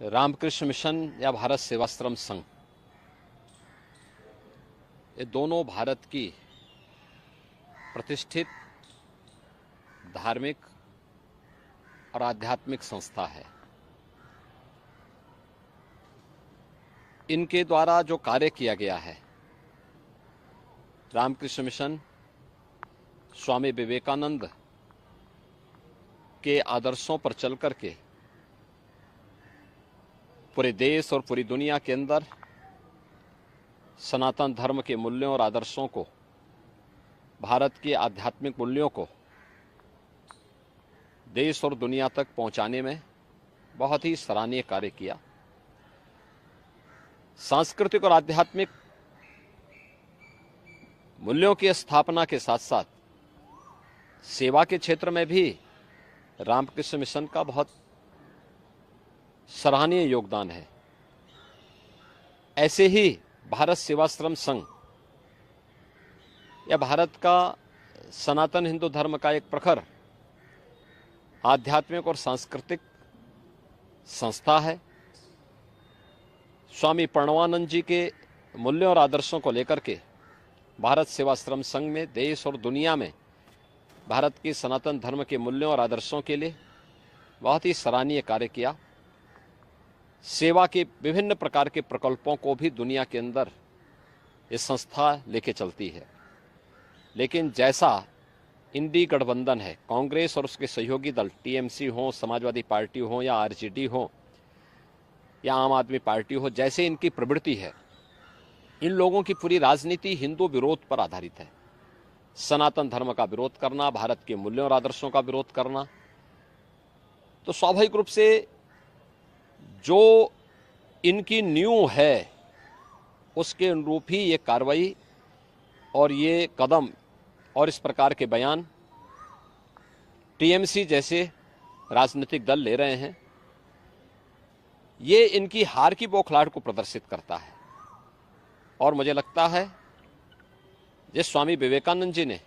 Ramakrishna mission या भारत सेवाश्रम संघ, ये दोनों भारत की प्रतिष्ठित धार्मिक और आध्यात्मिक संस्था है। इनके द्वारा जो कार्य किया गया है, रामकृष्ण मिशन स्वामी विवेकानंद के आदर्शों पर चल करके पूरे देश और पूरी दुनिया के अंदर सनातन धर्म के मूल्यों और आदर्शों को, भारत के आध्यात्मिक मूल्यों को देश और दुनिया तक पहुंचाने में बहुत ही सराहनीय कार्य किया। सांस्कृतिक और आध्यात्मिक मूल्यों की स्थापना के साथ साथ सेवा के क्षेत्र में भी रामकृष्ण मिशन का बहुत सराहनीय योगदान है। ऐसे ही भारत सेवाश्रम संघ या भारत का सनातन हिंदू धर्म का एक प्रखर आध्यात्मिक और सांस्कृतिक संस्था है। स्वामी प्रणवानंद जी के मूल्यों और आदर्शों को लेकर के भारत सेवाश्रम संघ में देश और दुनिया में भारत के सनातन धर्म के मूल्यों और आदर्शों के लिए बहुत ही सराहनीय कार्य किया। सेवा के विभिन्न प्रकार के प्रकल्पों को भी दुनिया के अंदर ये संस्था लेके चलती है। लेकिन जैसा इंडी गठबंधन है, कांग्रेस और उसके सहयोगी दल टीएमसी हो, समाजवादी पार्टी हो या आरजेडी हो या आम आदमी पार्टी हो, जैसे इनकी प्रवृत्ति है, इन लोगों की पूरी राजनीति हिंदू विरोध पर आधारित है। सनातन धर्म का विरोध करना, भारत के मूल्यों और आदर्शों का विरोध करना। तो स्वाभाविक रूप से जो इनकी नींव है उसके अनुरूप ही ये कार्रवाई और ये कदम और इस प्रकार के बयान टीएमसी जैसे राजनीतिक दल ले रहे हैं। ये इनकी हार की बौखलाहट को प्रदर्शित करता है। और मुझे लगता है जिस स्वामी विवेकानंद जी ने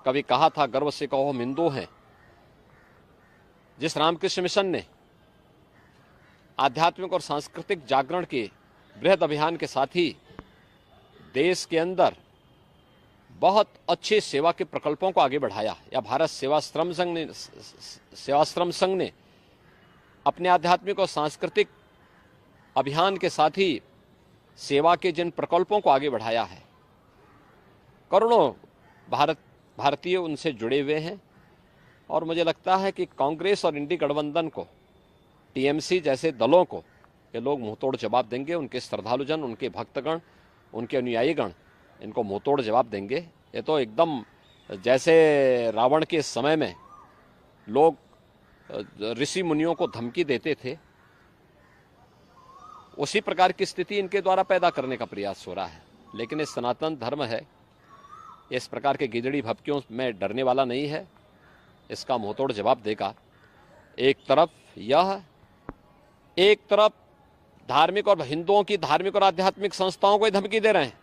कभी कहा था, गर्व से कहो हम हिंदू हैं, जिस रामकृष्ण मिशन ने आध्यात्मिक और सांस्कृतिक जागरण के बृहद अभियान के साथ ही देश के अंदर बहुत अच्छे सेवा के प्रकल्पों को आगे बढ़ाया, या भारत सेवाश्रम संघ ने अपने आध्यात्मिक और सांस्कृतिक अभियान के साथ ही सेवा के जिन प्रकल्पों को आगे बढ़ाया है, करोड़ों भारतीय उनसे जुड़े हुए हैं। और मुझे लगता है कि कांग्रेस और इंडी गठबंधन को, टीएमसी जैसे दलों को ये लोग मुंहतोड़ जवाब देंगे। उनके श्रद्धालुजन, उनके भक्तगण, उनके अनुयायीगण इनको मुंहतोड़ जवाब देंगे। ये तो एकदम जैसे रावण के समय में लोग ऋषि मुनियों को धमकी देते थे, उसी प्रकार की स्थिति इनके द्वारा पैदा करने का प्रयास हो रहा है। लेकिन ये सनातन धर्म है, इस प्रकार के गिदड़ी भपकियों में डरने वाला नहीं है, इसका मुंहतोड़ जवाब देगा। एक तरफ धार्मिक और हिंदुओं की धार्मिक और आध्यात्मिक संस्थाओं को धमकी दे रहे हैं,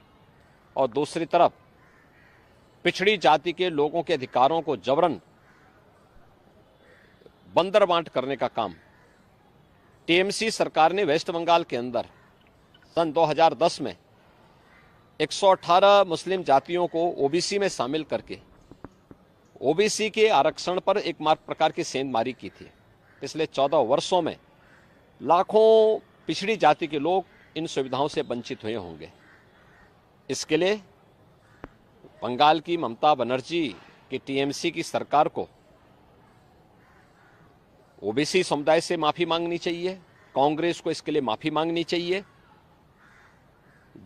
और दूसरी तरफ पिछड़ी जाति के लोगों के अधिकारों को जबरन बंदर बांट करने का काम टीएमसी सरकार ने वेस्ट बंगाल के अंदर सन 2010 में 118 मुस्लिम जातियों को ओबीसी में शामिल करके ओबीसी के आरक्षण पर एक प्रकार की सेंधमारी की थी। पिछले 14 वर्षों में लाखों पिछड़ी जाति के लोग इन सुविधाओं से वंचित हुए होंगे। इसके लिए बंगाल की ममता बनर्जी की टीएमसी की सरकार को ओबीसी समुदाय से माफी मांगनी चाहिए, कांग्रेस को इसके लिए माफी मांगनी चाहिए।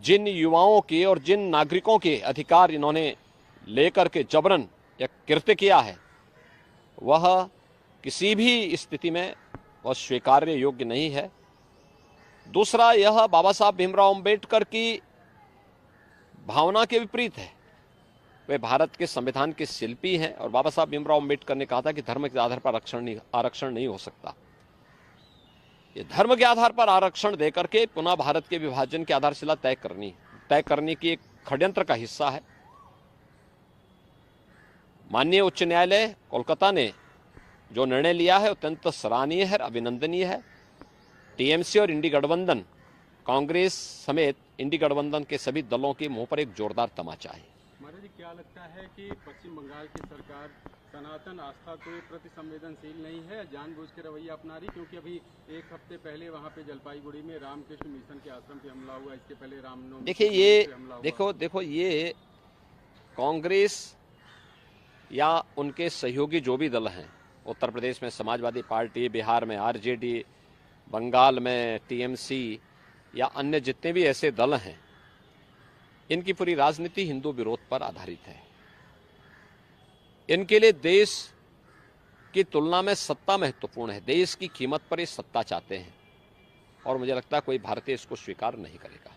जिन युवाओं के और जिन नागरिकों के अधिकार इन्होंने लेकर के जबरन या कृत्य किया है, वह किसी भी स्थिति में वह स्वीकार्य योग्य नहीं है। दूसरा, यह बाबा साहब भीमराव अंबेडकर की भावना के विपरीत है। वे भारत के संविधान के शिल्पी हैं, और बाबा साहब भीमराव अंबेडकर ने कहा था कि धर्म के आधार पर आरक्षण नहीं हो सकता। ये धर्म के आधार पर आरक्षण देकर के पुनः भारत के विभाजन की आधारशिला तय करने की एक षड्यंत्र का हिस्सा है। माननीय उच्च न्यायालय कोलकाता ने जो निर्णय लिया है अत्यंत सराहनीय है, अभिनंदनीय है। टीएमसी और इंडी गठबंधन, कांग्रेस समेत इंडी गठबंधन के सभी दलों के मुंह पर एक जोरदार तमाचा है। महाराज जी, क्या लगता है कि पश्चिम बंगाल की सरकार सनातन आस्था के प्रति संवेदनशील नहीं है, जानबूझ के रवैया अपना रही? क्योंकि अभी एक हफ्ते पहले वहां पे जलपाईगुड़ी में रामकृष्ण मिशन के आश्रम पे हमला हुआ, इसके पहले रामनवमी देखिए ये कांग्रेस या उनके सहयोगी जो भी दल हैं, उत्तर प्रदेश में समाजवादी पार्टी, बिहार में आरजेडी, बंगाल में टीएमसी या अन्य जितने भी ऐसे दल हैं, इनकी पूरी राजनीति हिंदू विरोध पर आधारित है। इनके लिए देश की तुलना में सत्ता महत्वपूर्ण है। देश की कीमत पर ये सत्ता चाहते हैं और मुझे लगता है कोई भारतीय इसको स्वीकार नहीं करेगा।